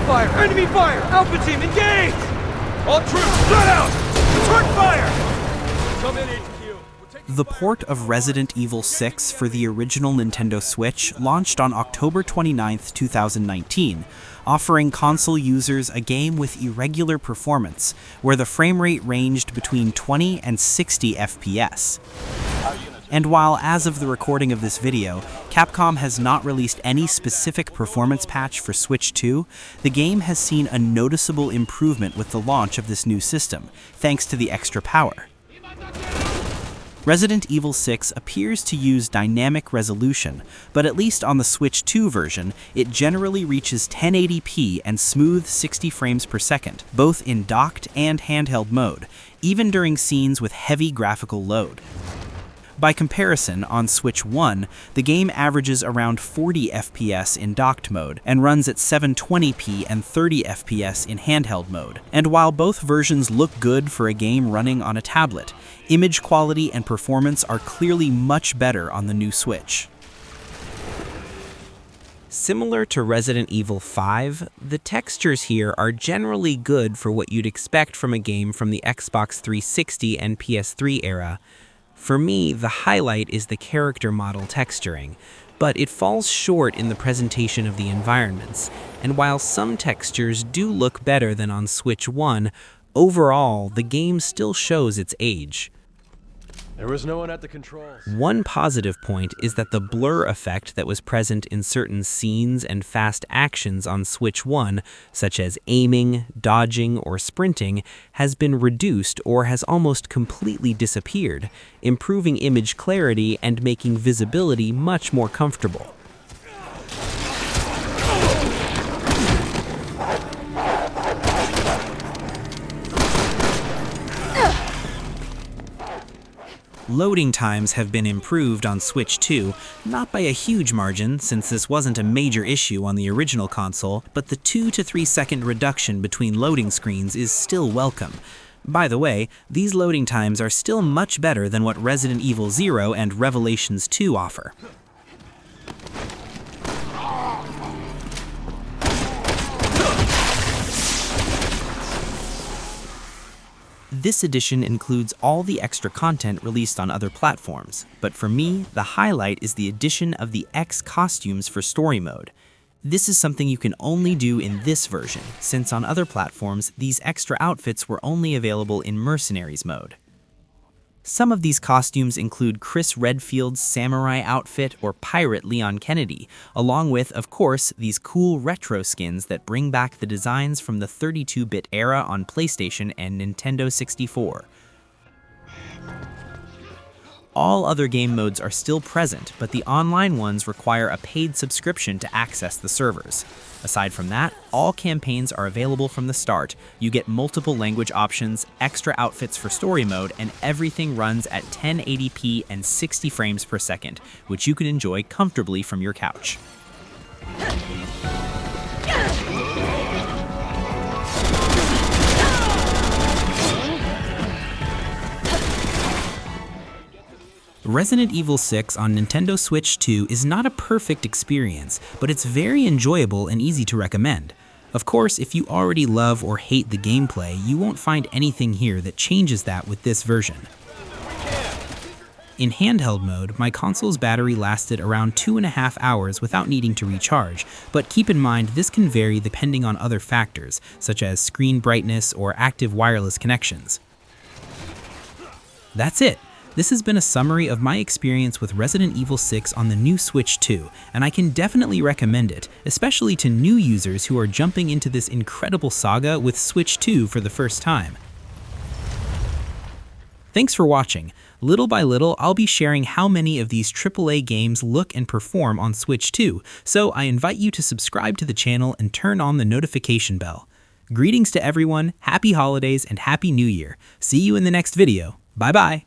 fire! Enemy fire! Alpha team, engage! All troops, shut out! Return fire! Come in, HQ. The port of Resident Evil 6 for the original Nintendo Switch launched on October 29, 2019, offering console users a game with irregular performance, where the frame rate ranged between 20 and 60 FPS. And while, as of the recording of this video, Capcom has not released any specific performance patch for Switch 2, the game has seen a noticeable improvement with the launch of this new system, thanks to the extra power. Resident Evil 6 appears to use dynamic resolution, but at least on the Switch 2 version, it generally reaches 1080p and smooth 60 frames per second, both in docked and handheld mode, even during scenes with heavy graphical load. By comparison, on Switch 1, the game averages around 40 FPS in docked mode and runs at 720p and 30 FPS in handheld mode. And while both versions look good for a game running on a tablet, image quality and performance are clearly much better on the new Switch. Similar to Resident Evil 5, the textures here are generally good for what you'd expect from a game from the Xbox 360 and PS3 era. For me, the highlight is the character model texturing, but it falls short in the presentation of the environments, and while some textures do look better than on Switch 1, overall, the game still shows its age. There was no one at the controls. One positive point is that the blur effect that was present in certain scenes and fast actions on Switch 1, such as aiming, dodging, or sprinting, has been reduced or has almost completely disappeared, improving image clarity and making visibility much more comfortable. Loading times have been improved on Switch 2, not by a huge margin since this wasn't a major issue on the original console, but the 2 to 3 second reduction between loading screens is still welcome. By the way, these loading times are still much better than what Resident Evil 0 and Revelations 2 offer. This edition includes all the extra content released on other platforms, but for me, the highlight is the addition of the X costumes for story mode. This is something you can only do in this version, since on other platforms, these extra outfits were only available in Mercenaries mode. Some of these costumes include Chris Redfield's samurai outfit or pirate Leon Kennedy, along with, of course, these cool retro skins that bring back the designs from the 32-bit era on PlayStation and Nintendo 64. All other game modes are still present, but the online ones require a paid subscription to access the servers. Aside from that, all campaigns are available from the start. You get multiple language options, extra outfits for story mode, and everything runs at 1080p and 60 frames per second, which you can enjoy comfortably from your couch. Resident Evil 6 on Nintendo Switch 2 is not a perfect experience, but it's very enjoyable and easy to recommend. Of course, if you already love or hate the gameplay, you won't find anything here that changes that with this version. In handheld mode, my console's battery lasted around 2.5 hours without needing to recharge, but keep in mind this can vary depending on other factors, such as screen brightness or active wireless connections. That's it. This has been a summary of my experience with Resident Evil 6 on the new Switch 2, and I can definitely recommend it, especially to new users who are jumping into this incredible saga with Switch 2 for the first time. Thanks for watching. Little by little, I'll be sharing how many of these AAA games look and perform on Switch 2, so I invite you to subscribe to the channel and turn on the notification bell. Greetings to everyone, happy holidays, and happy new year. See you in the next video. Bye-bye.